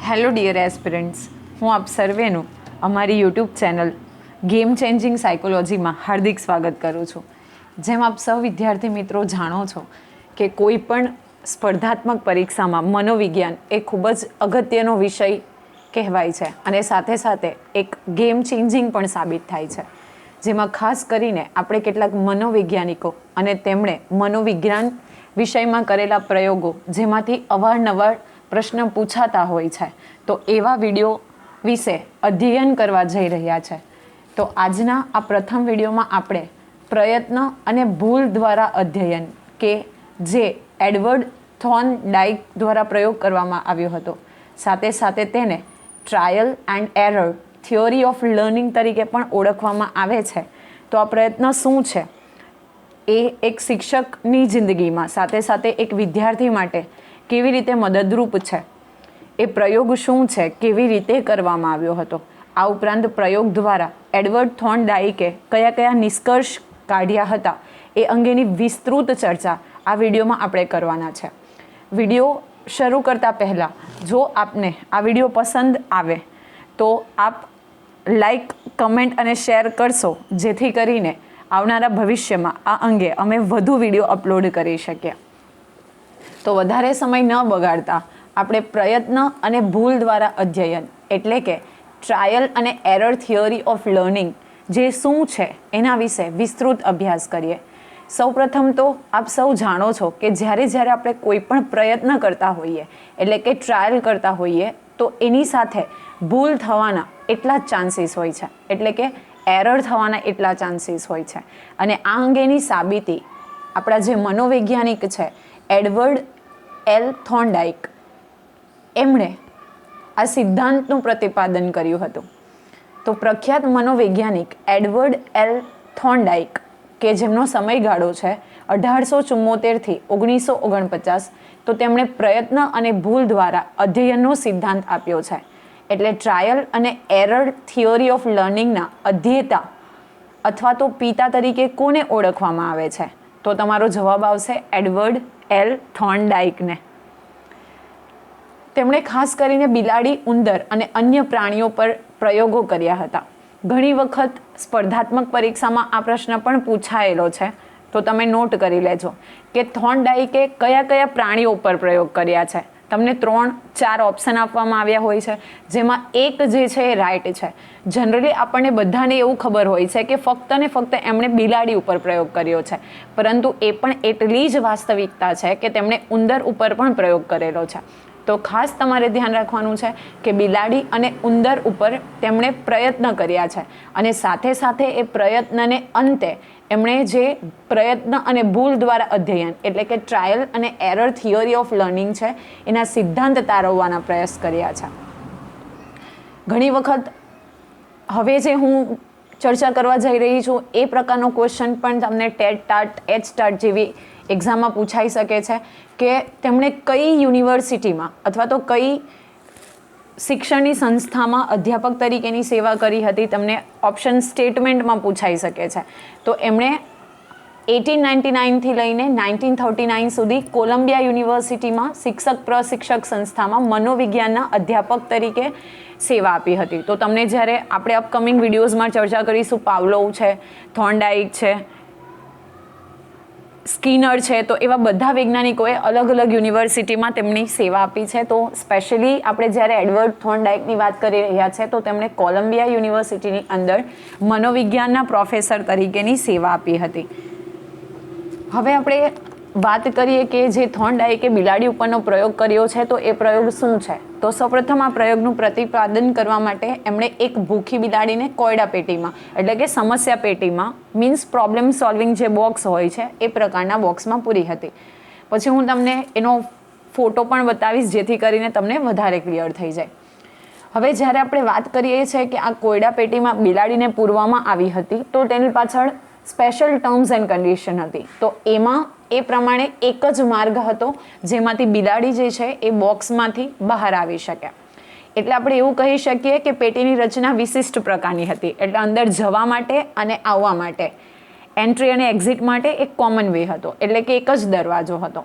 Hello dear aspirants, હું આપ સર્વેનું અમારી યુટ્યુબ ચેનલ ગેમ ચેન્જિંગ સાયકોલોજીમાં હાર્દિક સ્વાગત કરું છું. જેમ આપ સૌ વિદ્યાર્થી મિત્રો જાણો છો કે કોઈ પણ સ્પર્ધાત્મક પરીક્ષામાં મનોવિજ્ઞાન એ ખૂબ જ અગત્યનો વિષય કહેવાય છે અને સાથે સાથે એક ગેમ ચેન્જિંગ પણ સાબિત થાય છે. જેમાં ખાસ કરીને આપણે કેટલાક મનોવૈજ્ઞાનિકો અને તેમણે મનોવિજ્ઞાન વિષયમાં કરેલા પ્રયોગો જેમાંથી અવારનવાર પ્રશ્ન પૂછાતા હોય છે, તો એવા વિડીયો વિશે અધ્યયન કરવા જઈ રહ્યા છે. તો આજના આ પ્રથમ વિડીયોમાં આપણે પ્રયત્ન અને ભૂલ દ્વારા અધ્યયન કે જે એડવર્ડ થોર્નડાઇક દ્વારા પ્રયોગ કરવામાં આવ્યો હતો, સાથે સાથે તેને trial and error theory of learning તરીકે પણ ઓળખવામાં આવે છે. તો આ પ્રયત્ન શું છે એ એક શિક્ષકની જિંદગીમાં સાથે સાથે એક વિદ્યાર્થી માટે કેવી રીતે મદદરૂપ છે, એ પ્રયોગ શું છે, કેવી રીતે કરવામાં આવ્યો હતો, આ ઉપરાંત પ્રયોગ દ્વારા એડવર્ડ થોર્નડાઇકે કયા કયા નિષ્કર્ષ કાઢ્યા હતા એ અંગેની વિસ્તૃત ચર્ચા આ વિડીયોમાં આપણે કરવાના છે. વિડીયો શરૂ કરતાં પહેલાં જો આપને આ વિડીયો પસંદ આવે તો આપ લાઈક, કમેન્ટ અને શેર કરશો, જેથી કરીને આવનારા ભવિષ્યમાં આ અંગે અમે વધુ વિડીયો અપલોડ કરી શકીએ. તો વધારે સમય ન બગાડતા આપણે પ્રયત્ન અને ભૂલ દ્વારા અધ્યયન એટલે કે ટ્રાયલ અને એરર થિયોરી ઓફ લર્નિંગ જે શું છે એના વિશે વિસ્તૃત અભ્યાસ કરીએ. સૌપ્રથમ તો આપ સૌ જાણો છો કે જ્યારે આપણે કોઈ પણ પ્રયત્ન કરતા હોઈએ એટલે કે ટ્રાયલ કરતા હોઈએ તો એની સાથે ભૂલ થવાના એટલા જ ચાન્સીસ હોય છે, એટલે કે એરર થવાના એટલા ચાન્સીસ હોય છે. અને આ અંગેની સાબિતી આપણા જે મનોવૈજ્ઞાનિક છે એડવર્ડ એલ થોર્નડાઇક, એમણે આ સિદ્ધાંતનું પ્રતિપાદન કર્યું હતું. તો પ્રખ્યાત મનોવૈજ્ઞાનિક એડવર્ડ એલ થોર્નડાઇક કે જેમનો સમયગાળો છે 1874થી 1949, તો તેમણે પ્રયત્ન અને ભૂલ દ્વારા અધ્યયનનો સિદ્ધાંત આપ્યો છે. એટલે ટ્રાયલ અને એરર થિયોરી ઓફ લર્નિંગના અધ્યેતા અથવા તો પિતા તરીકે કોને ઓળખવામાં આવે છે? તો તમારો જવાબ આવશે એડવર્ડ એલ થોર્નડાઇકને. તેમણે ખાસ કરીને બિલાડી, ઉંદર અને અન્ય પ્રાણીઓ પર પ્રયોગો કર્યા હતા. ઘણી વખત સ્પર્ધાત્મક પરીક્ષામાં આ પ્રશ્ન પણ પૂછાયેલો છે, તો તમે નોટ કરી લેજો કે થોર્નડાઇકે કયા કયા પ્રાણીઓ પર પ્રયોગ કર્યા છે. તમને 3-4 ઓપ્શન આપવામાં આવ્યા હોય છે, જેમાં એક જે છે એ રાઈટ છે. જનરલી આપણને બધાને એવું ખબર હોય છે કે ફક્ત ને ફક્ત એમણે બિલાડી ઉપર પ્રયોગ કર્યો છે, પરંતુ એ પણ એટલી જ વાસ્તવિકતા છે કે તેમણે ઉંદર ઉપર પણ પ્રયોગ કરેલો છે. તો ખાસ તમારે ધ્યાન રાખવાનું છે કે બિલાડી અને ઉંદર ઉપર તેમણે પ્રયત્ન કર્યા છે અને સાથે સાથે એ પ્રયત્નને અંતે એમણે જે પ્રયત્ન અને ભૂલ દ્વારા અધ્યયન એટલે કે ટ્રાયલ અને એરર થિયોરી ઓફ લર્નિંગ છે એના સિદ્ધાંત તારવવાના પ્રયાસ કર્યા છે. ઘણી વખત હવે જે હું ચર્ચા કરવા જઈ રહી છું એ પ્રકારનો ક્વેશ્ચન પણ તમને ટેટ ટાટ, એચ ટાટ જેવી એક્ઝામમાં પૂછાઈ શકે છે કે તેમણે કઈ યુનિવર્સિટીમાં અથવા તો કઈ શિક્ષણની સંસ્થામાં અધ્યાપક તરીકેની સેવા કરી હતી, તમને ઓપ્શન સ્ટેટમેન્ટમાં પૂછાઈ શકે છે. તો એમણે 1899થી લઈને 1939 સુધી કોલંબિયા યુનિવર્સિટીમાં શિક્ષક પ્રશિક્ષક સંસ્થામાં મનોવિજ્ઞાનના અધ્યાપક તરીકે સેવા આપી હતી. તો તમને જ્યારે આપણે અપકમિંગ વિડીયોઝમાં ચર્ચા કરીશું, પાવલોવ છે, થોર્નડાઇક છે, સ્કિનર છે, તો એવા બધા વૈજ્ઞાનિકોએ અલગ અલગ યુનિવર્સિટીમાં તેમની સેવા આપી છે. તો સ્પેશિયલી આપણે જ્યારે એડવર્ડ થોર્નડાઇકની વાત કરી રહ્યા છે તો તેમણે કોલંબિયા યુનિવર્સિટીની અંદર મનોવિજ્ઞાનના પ્રોફેસર તરીકેની સેવા આપી હતી. હવે આપણે વાત કરીએ કે જે થોર્નડાઇકે બિલાડી ઉપરનો પ્રયોગ કર્યો છે તો એ પ્રયોગ શું છે? તો સૌપ્રથમ આ પ્રયોગનું પ્રતિપાદન કરવા માટે એમણે એક ભૂખી બિલાડીને કોયડા પેટીમાં એટલે કે સમસ્યા પેટીમાં મીન્સ પ્રોબ્લેમ સોલ્વિંગ જે બોક્સ હોય છે એ પ્રકારના બોક્સમાં પૂરી હતી. પછી હું તમને એનો ફોટો પણ બતાવીશ જેથી કરીને તમને વધારે ક્લિયર થઈ જાય. હવે જ્યારે આપણે વાત કરીએ છીએ કે આ કોયડા પેટીમાં બિલાડીને પૂરવામાં આવી હતી તો તેની પાછળ સ્પેશિયલ ટર્મ્સ એન્ડ કન્ડિશન હતી. તો એમાં એ પ્રમાણે એક જ માર્ગ હતો જેમાંથી બિલાડી જે છે એ બોક્સમાંથી બહાર આવી શકે. એટલે આપણે એવું કહી શકીએ કે પેટીની રચના વિશિષ્ટ પ્રકારની હતી. એટલે અંદર જવા માટે અને આવવા માટે, એન્ટ્રી અને એક્ઝિટ માટે એક કોમન વે હતો, એટલે કે એક જ દરવાજો હતો.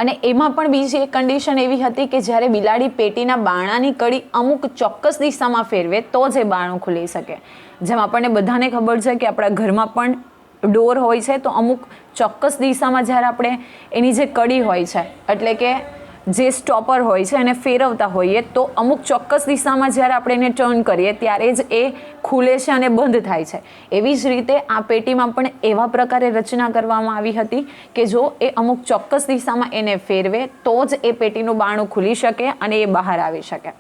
અને એમાં પણ બીજી એક કન્ડિશન એવી હતી કે જ્યારે બિલાડી પેટીના બાણાની કડી અમુક ચોક્કસ દિશામાં ફેરવે તો જ એ બાણું ખુલી શકે. જેમ આપણને બધાને ખબર છે કે આપણા ઘરમાં પણ ડોર હોય છે, તો અમુક ચોક્કસ દિશામાં જ્યારે આપણે એની જે કડી હોય છે એટલે કે જે સ્ટોપર હોય છે એને ફેરવતા હોઈએ તો અમુક ચોક્કસ દિશામાં જ્યારે આપણે એને ટર્ન કરીએ ત્યારે જ એ ખુલે છે અને બંધ થાય છે. એવી જ રીતે આ પેટીમાં પણ એવા પ્રકારે રચના કરવામાં આવી હતી કે જો એ અમુક ચોક્કસ દિશામાં એને ફેરવે તો જ એ પેટીનું બારણું ખુલી શકે અને એ બહાર આવી શકે.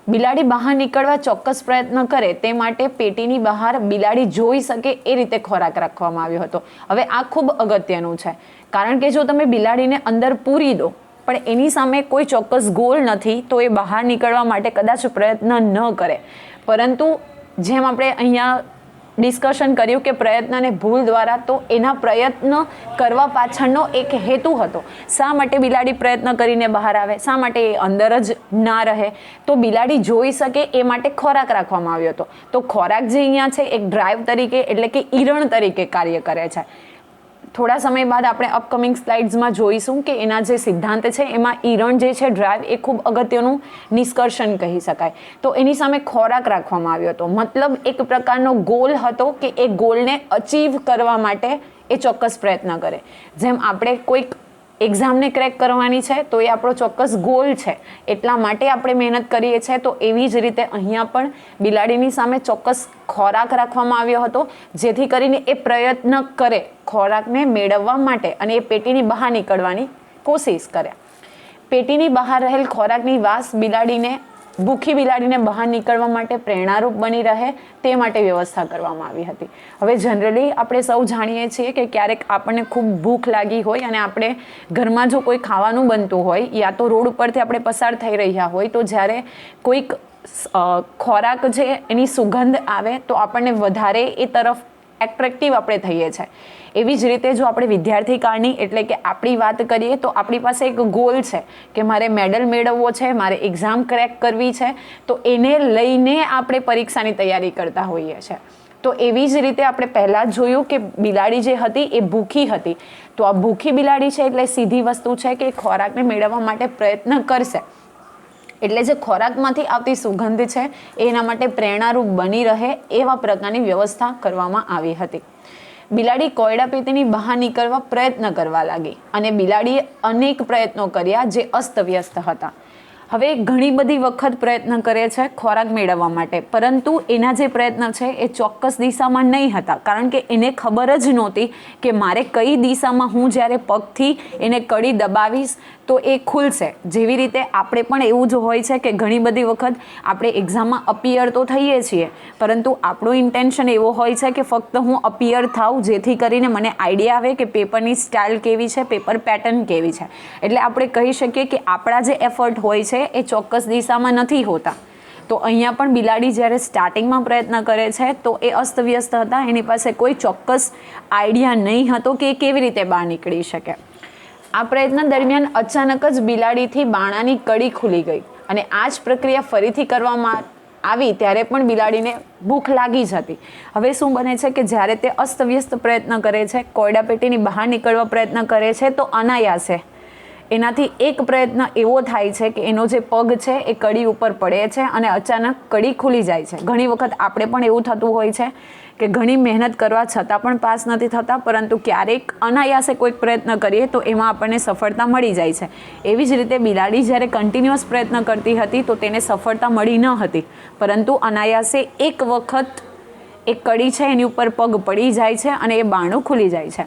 બિલાડી બહાર નીકળવા ચોક્કસ પ્રયત્ન કરે તે માટે પેટીની બહાર બિલાડી જોઈ શકે એ રીતે ખોરાક રાખવામાં આવ્યો હતો. હવે આ ખૂબ અગત્યનું છે, કારણ કે જો તમે બિલાડીને અંદર પૂરી દો પણ એની સામે કોઈ ચોક્કસ ગોલ નથી તો એ બહાર નીકળવા માટે કદાચ પ્રયત્ન ન કરે. પરંતુ જેમ આપણે અહીંયા ડિસ્કશન કર્યું કે પ્રયત્ન અને ભૂલ દ્વારા, તો એના પ્રયત્ન કરવા પાછળનો એક હેતુ હતો. શા માટે બિલાડી પ્રયત્ન કરીને બહાર આવે, શા માટે એ અંદર જ ના રહે, તો બિલાડી જોઈ શકે એ માટે ખોરાક રાખવામાં આવ્યો હતો. તો ખોરાક જે અહીંયા છે એક ડ્રાઈવ તરીકે એટલે કે ઈરણ તરીકે કાર્ય કરે છે. થોડા સમય બાદ આપણે અપકમિંગ સ્લાઇડ્સમાં જોઈશું કે એના જે સિદ્ધાંત છે એમાં ઈરણ જે છે ડ્રાઈવ એ ખૂબ અગત્યનું નિષ્કર્ષણ કહી શકાય. તો એની સામે ખોરાક રાખવામાં આવ્યો હતો, મતલબ એક પ્રકારનો ગોલ હતો કે એ ગોલને અચીવ કરવા માટે એ ચોક્કસ પ્રયત્ન કરે. જેમ આપણે કોઈક એક્ઝામને ક્રેક કરવાની છે તો એ આપણો ચોક્કસ ગોલ છે, એટલા માટે આપણે મહેનત કરીએ છીએ. તો એવી જ રીતે અહીંયા પણ બિલાડીની સામે ચોક્કસ ખોરાક રાખવામાં આવ્યો હતો જેથી કરીને એ પ્રયત્ન કરે ખોરાકને મેળવવા માટે અને એ પેટીની બહાર નીકળવાની કોશિશ કરે. પેટીની બહાર રહેલ ખોરાકની વાસ બિલાડીને ભૂખી બિલાડીને બહાર નીકળવા માટે પ્રેરણારૂપ બની રહે તે માટે વ્યવસ્થા કરવામાં આવી હતી. હવે જનરલી આપણે સૌ જાણીએ છીએ કે ક્યારેક આપણને ખૂબ ભૂખ લાગી હોય અને આપણે ઘરમાં જો કોઈ ખાવાનું બનતું હોય યા તો રોડ ઉપરથી આપણે પસાર થઈ રહ્યા હોય તો જ્યારે કોઈક ખોરાક છે એની સુગંધ આવે તો આપણને વધારે એ તરફ એટ્રેક્ટિવ આપણે થઈએ છીએ. એવી જ રીતે જો આપણે વિદ્યાર્થી કાળની એટલે કે આપણી વાત કરીએ તો આપણી પાસે એક ગોલ છે કે મારે મેડલ મેળવવો છે, મારે એક્ઝામ ક્રેક કરવી છે, તો એને લઈને આપણે પરીક્ષાની તૈયારી કરતા હોઈએ છીએ. તો એવી જ રીતે આપણે પહેલાં જ જોયું કે બિલાડી જે હતી એ ભૂખી હતી. તો આ ભૂખી બિલાડી છે એટલે સીધી વસ્તુ છે કે ખોરાકને મેળવવા માટે પ્રયત્ન કરશે. એટલે જે ખોરાકમાંથી આવતી સુગંધ છે એના માટે પ્રેરણારૂપ બની રહે એવા પ્રકારની વ્યવસ્થા કરવામાં આવી હતી. બિલાડી કોયડા પેટીની બહાર નીકળવા પ્રયત્ન કરવા લાગી અને બિલાડીએ અનેક પ્રયત્નો કર્યા જે અસ્તવ્યસ્ત હતા. હવે ઘણી બધી વખત પ્રયત્ન કરે છે ખોરાક મેળવવા માટે, પરંતુ એના જે પ્રયત્ન છે એ ચોક્કસ દિશામાં નહીં હતા, કારણ કે એને ખબર જ નહોતી કે મારે કઈ દિશામાં હું જ્યારે પગથી એને કડી દબાવીશ તો એ ખુલશે. જેવી રીતે આપણે પણ એવું જ હોય છે કે ઘણી બધી વખત આપણે એક્ઝામમાં અપિયર તો થઈએ છીએ, પરંતુ આપણું ઇન્ટેન્શન એવો હોય છે કે ફક્ત હું અપિયર થાઉં જેથી કરીને મને આઈડિયા આવે કે પેપરની સ્ટાઇલ કેવી છે, પેપર પેટર્ન કેવી છે. એટલે આપણે કહી શકીએ કે આપણા જે એફર્ટ હોય છે એ ચોક્કસ દિશામાં નથી હોતા. તો અહીંયા પણ બિલાડી જ્યારે સ્ટાર્ટિંગમાં પ્રયત્ન કરે છે તો એ અસ્તવ્યસ્ત હતા, એની પાસે કોઈ ચોક્કસ આઈડિયા નહીં હતો કે એ કેવી રીતે બહાર નીકળી શકે. આ પ્રયત્ન દરમિયાન અચાનક જ બિલાડીથી બાણાની કડી ખુલી ગઈ અને આ જ પ્રક્રિયા ફરીથી કરવામાં આવી ત્યારે પણ બિલાડીને ભૂખ લાગી જ હતી. હવે શું બને છે કે જ્યારે તે અસ્તવ્યસ્ત પ્રયત્ન કરે છે, કોયડા પેટીની બહાર નીકળવા પ્રયત્ન કરે છે, તો અનાયાસે એનાથી એક પ્રયત્ન એવો થાય છે કે એનો જે પગ છે એ કડી ઉપર પડે છે અને અચાનક કડી ખુલી જાય છે. ઘણી વખત આપણે પણ એવું થતું હોય છે કે ઘણી મહેનત કરવા છતાં પણ પાસ નથી થતા, પરંતુ ક્યારેક અનાયાસે કોઈક પ્રયત્ન કરીએ તો એમાં આપણને સફળતા મળી જાય છે. એવી જ રીતે બિલાડી જ્યારે કન્ટિન્યુઅસ પ્રયત્ન કરતી હતી તો તેને સફળતા મળી ન હતી, પરંતુ અનાયાસે એક વખત એક કડી છે એની ઉપર પગ પડી જાય છે અને એ બારણું ખુલી જાય છે.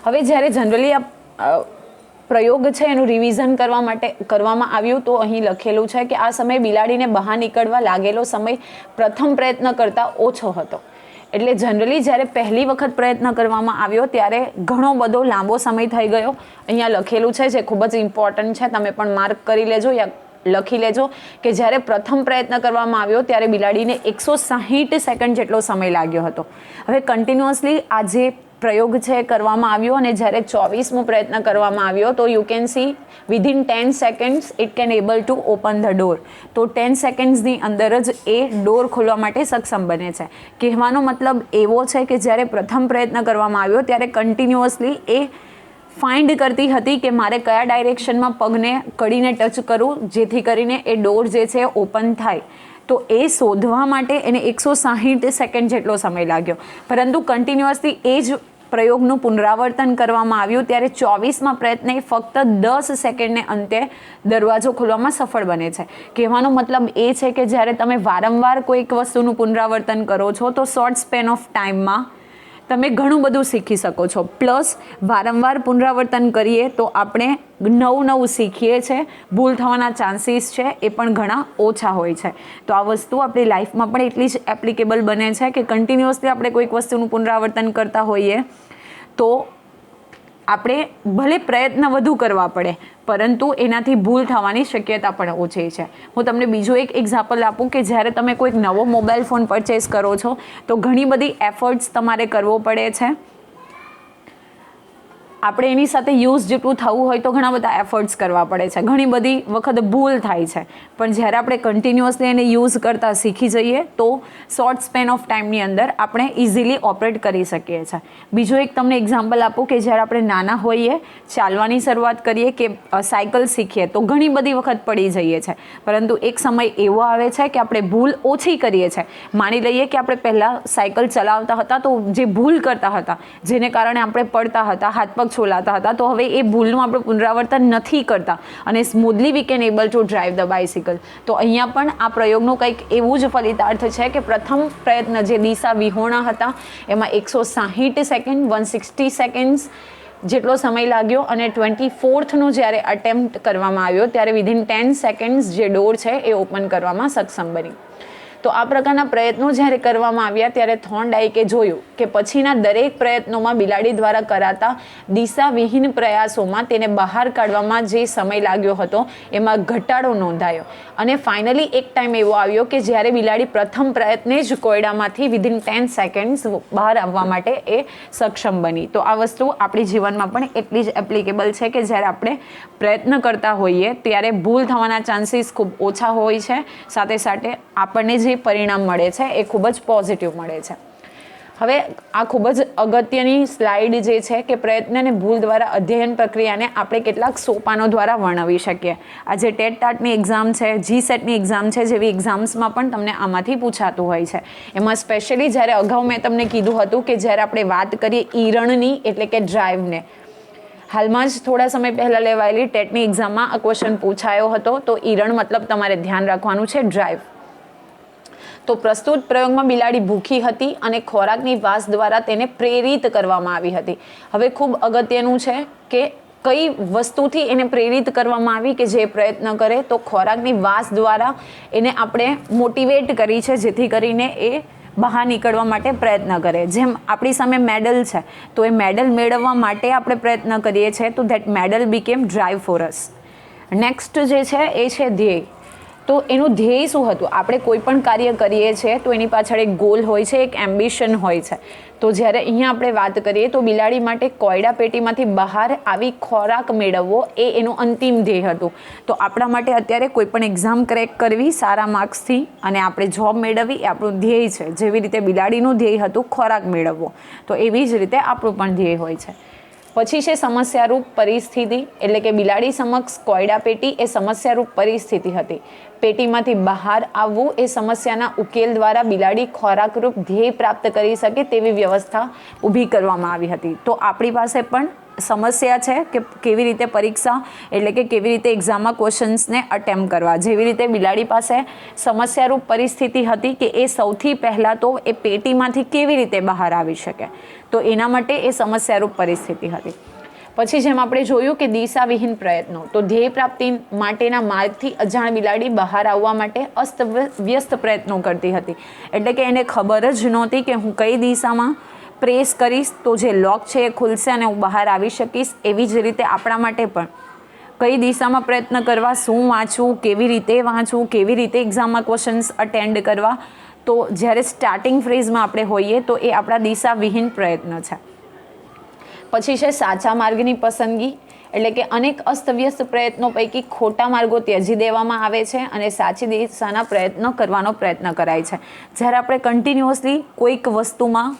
હવે જ્યારે જનરલી આ પ્રયોગ છે એનું રિવિઝન કરવા માટે કરવામાં આવ્યું તો અહીં લખેલું છે કે આ સમયે બિલાડીને બહાર નીકળવા લાગેલો સમય પ્રથમ પ્રયત્ન કરતાં ઓછો હતો. એટલે જનરલી જ્યારે પહેલી વખત પ્રયત્ન કરવામાં આવ્યો ત્યારે ઘણો બધો લાંબો સમય થઈ ગયો. અહીંયા લખેલું છે જે ખૂબ જ ઇમ્પોર્ટન્ટ છે, તમે પણ માર્ક કરી લેજો યા લખી લેજો કે જ્યારે પ્રથમ પ્રયત્ન કરવામાં આવ્યો ત્યારે બિલાડીને 160 સેકન્ડ જેટલો સમય લાગ્યો હતો. હવે કન્ટિન્યુઅસલી આ જે પ્રયોગ છે કરવામાં આવ્યો અને જ્યારે 24મો પ્રયત્ન કરવામાં આવ્યો તો you can see within 10 seconds it can able to open the door. તો 10 સેકન્ડ્સની અંદર જ એ ડોર ખોલવા માટે સક્ષમ બને છે. કહેવાનો મતલબ એવો છે કે જ્યારે પ્રથમ પ્રયત્ન કરવામાં આવ્યો ત્યારે કન્ટિન્યુઅસલી એ ફાઇન્ડ કરતી હતી કે મારે કયા ડાયરેક્શનમાં પગને કડીને ટચ કરું જેથી કરીને એ ડોર જે છે ઓપન થાય. તો એ શોધવા માટે એને 160 સેકન્ડ જેટલો સમય લાગ્યો, પરંતુ કન્ટિન્યુઅસલી એ જ પ્રયોગનું પુનરાવર્તન કરવામાં આવ્યું ત્યારે 24મા પ્રયત્ને ફક્ત 10 સેકન્ડને અંતે દરવાજો ખોલવામાં સફળ બને છે. કહેવાનો મતલબ એ છે કે જ્યારે તમે વારંવાર કોઈક વસ્તુનું પુનરાવર્તન કરો છો તો શોર્ટ સ્પેન ઓફ ટાઈમમાં તમે ઘણું બધું શીખી શકો છો. પ્લસ વારંવાર પુનરાવર્તન કરીએ તો આપણે નવું શીખીએ છીએ, ભૂલ થવાના ચાન્સીસ છે એ પણ ઘણા ઓછા હોય છે. તો આ વસ્તુ આપણી લાઈફમાં પણ એટલી જ એપ્લિકેબલ બને છે કે કન્ટિન્યુઅસલી આપણે કોઈક વસ્તુનું પુનરાવર્તન કરતા હોઈએ તો આપણે ભલે પ્રયત્ન વધુ કરવા પડે પરંતુ એનાથી ભૂલ થવાની શક્યતા પણ ઓછી છે. હું તમને બીજું એક એક્ઝામ્પલ આપું કે જ્યારે તમે કોઈક નવો મોબાઈલ ફોન પરચેસ કરો છો તો ઘણી બધી એફર્ટ્સ તમારે કરવો પડે છે. આપણે એની સાથે યુઝ જેટલું થવું હોય તો ઘણા બધા એફર્ટ્સ કરવા પડે છે, ઘણી બધી વખત ભૂલ થાય છે, પણ જ્યારે આપણે કન્ટિન્યુઅસલી એને યુઝ કરતાં શીખી જઈએ તો શોર્ટ સ્પેન ઓફ ટાઈમની અંદર આપણે ઇઝીલી ઓપરેટ કરી શકીએ છીએ. બીજું એક તમને એક્ઝામ્પલ આપું કે જ્યારે આપણે નાના હોઈએ, ચાલવાની શરૂઆત કરીએ કે સાયકલ શીખીએ તો ઘણી બધી વખત પડી જઈએ છીએ, પરંતુ એક સમય એવો આવે છે કે આપણે ભૂલ ઓછી કરીએ છીએ. માની લઈએ કે આપણે પહેલાં સાયકલ ચલાવતા હતા તો જે ભૂલ કરતા હતા જેને કારણે આપણે પડતા હતા, હાથ પગ છોલાતા હતા, તો હવે એ ભૂલનું આપણે પુનરાવર્તન નથી કરતા અને smoothly we can able to drive the bicycle. તો અહીંયા પણ આ પ્રયોગનું કંઈક એવું જ ફલિતાર્થ છે કે પ્રથમ પ્રયત્ન જે દિશા વિહોણા હતા એમાં 160 સેકન્ડ 160 સેકન્ડ્સ જેટલો સમય લાગ્યો અને 24થનો જ્યારે અટેમ્પ્ટ કરવામાં આવ્યો ત્યારે વિધિન 10 સેકન્ડ્સ જે ડોર છે એ ઓપન કરવામાં સક્ષમ બની. તો આ પ્રકારના પ્રયત્નો જ્યારે કરવામાં આવ્યા ત્યારે થોર્નડાઇકે જોયું કે પછીના દરેક પ્રયત્નોમાં બિલાડી દ્વારા કરાતા દિશાવિહીન પ્રયાસોમાં તેને બહાર કાઢવામાં જે સમય લાગ્યો હતો એમાં ઘટાડો નોંધાયો અને ફાઇનલી એક ટાઈમ એવો આવ્યો કે જ્યારે બિલાડી પ્રથમ પ્રયત્ને જ કોયડામાંથી વિધિન 10 સેકન્ડ્સ બહાર આવવા માટે એ સક્ષમ બની. તો આ વસ્તુ આપણી જીવનમાં પણ એટલી જ એપ્લિકેબલ છે કે જ્યારે આપણે પ્રયત્ન કરતા હોઈએ ત્યારે ભૂલ થવાના ચાન્સીસ ખૂબ ઓછા હોય છે, સાથે સાથે આપણને જે પરિણામ મળે છે એ ખૂબ જ પોઝિટિવ મળે છે. હવે આ ખૂબ જ અગત્યની સ્લાઇડ જે છે કે પ્રયત્ન અને ભૂલ દ્વારા અધ્યયન પ્રક્રિયાને આપણે કેટલાક સોપાનો દ્વારા વર્ણવી શકીએ. આ જે ટેટ ટાટની એક્ઝામ છે, જીસેટની એક્ઝામ છે જેવી એક્ઝામ્સમાં પણ તમને આમાંથી પૂછાતું હોય છે. એમાં સ્પેશિયલી જ્યારે અગાઉ મેં તમને કીધું હતું કે જ્યારે આપણે વાત કરીએ ઈરણની એટલે કે ડ્રાઈવને, હાલમાં જ થોડા સમય પહેલાં લેવાયેલી ટેટની એક્ઝામમાં આ ક્વેશ્ચન પૂછાયો હતો. તો ઈરણ મતલબ તમારે ધ્યાન રાખવાનું છે ડ્રાઈવ. તો પ્રસ્તુત પ્રયોગમાં બિલાડી ભૂખી હતી અને ખોરાકની વાસ દ્વારા તેને પ્રેરિત કરવામાં આવી હતી. હવે ખૂબ અગત્યનું છે કે કઈ વસ્તુથી એને પ્રેરિત કરવામાં આવી કે જે પ્રયત્ન કરે, તો ખોરાકની વાસ દ્વારા એને આપણે મોટિવેટ કરી છે જેથી કરીને એ બહાર નીકળવા માટે પ્રયત્ન કરે. જેમ આપણી સામે મેડલ છે તો એ મેડલ મેળવવા માટે આપણે પ્રયત્ન કરીએ છીએ, તો that medal became drive for us. Next જે છે એ છે ધ્યેય. તો એનું ધ્યેય શું હતું? આપણે કોઈ પણ કાર્ય કરીએ છીએ તો એની પાછળ એક ગોલ હોય છે, એક એમ્બિશન હોય છે. તો જ્યારે અહીંયા આપણે વાત કરીએ તો બિલાડી માટે કોયડા પેટીમાંથી બહાર આવી ખોરાક મેળવવો એ એનું અંતિમ ધ્યેય હતું. તો આપણા માટે અત્યારે કોઈ પણ એક્ઝામ ક્રેક કરવી સારા માર્ક્સથી અને આપણે જોબ મેળવવી એ આપણું ધ્યેય છે. જેવી રીતે બિલાડીનું ધ્યેય હતું ખોરાક મેળવવો, તો એવી જ રીતે આપણું પણ ધ્યેય હોય છે. પછી છે સમસ્યારૂપ પરિસ્થિતિ, એટલે કે બિલાડી સમક્ષ કોયડા પેટી એ સમસ્યારૂપ પરિસ્થિતિ હતી. પેટીમાંથી બહાર આવવું એ સમસ્યાના ઉકેલ દ્વારા બિલાડી ખોરાકરૂપ ધ્યેય પ્રાપ્ત કરી શકે તેવી વ્યવસ્થા ઊભી કરવામાં આવી હતી. તો આપણી પાસે પણ સમસ્યા છે કે કેવી રીતે પરીક્ષા એટલે કે કેવી રીતે એક્ઝામમાં ક્વેશ્ચન્સને અટેમ્પ્ટ કરવા. જેવી રીતે બિલાડી પાસે સમસ્યારૂપ પરિસ્થિતિ હતી કે એ સૌથી પહેલાં તો એ પેટીમાંથી કેવી રીતે બહાર આવી શકે, તો એના માટે એ સમસ્યારૂપ પરિસ્થિતિ હતી. પછી જેમ આપણે જોયું કે દિશાવિહીન પ્રયત્નો, તો ધ્યેય પ્રાપ્તિ માટેના માર્ગથી અજાણ બિલાડી બહાર આવવા માટે અસ્તવ્યસ્ત પ્રયત્નો કરતી હતી. એટલે કે એને ખબર જ નહોતી કે હું કઈ દિશામાં પ્રેસ કરીશ તો જે લોક છે એ ખુલશે અને હું બહાર આવી શકીશ. એવી જ રીતે આપણા માટે પણ કઈ દિશામાં પ્રયત્ન કરવા, શું વાંચવું, કેવી રીતે વાંચવું, કેવી રીતે એક્ઝામમાં ક્વેશ્ચન્સ અટેન્ડ કરવા. તો જ્યારે સ્ટાર્ટિંગ ફેઝમાં આપણે હોઈએ તો એ આપણા દિશાવિહીન પ્રયત્ન છે. પછી છે સાચા માર્ગની પસંદગી, એટલે કે અનેક અસ્તવ્યસ્ત પ્રયત્નો પૈકી ખોટા માર્ગો ત્યજી દેવામાં આવે છે અને સાચી દિશાના પ્રયત્નો કરવાનો પ્રયત્ન કરાય છે. જ્યારે આપણે કન્ટિન્યુઅસલી કોઈક વસ્તુમાં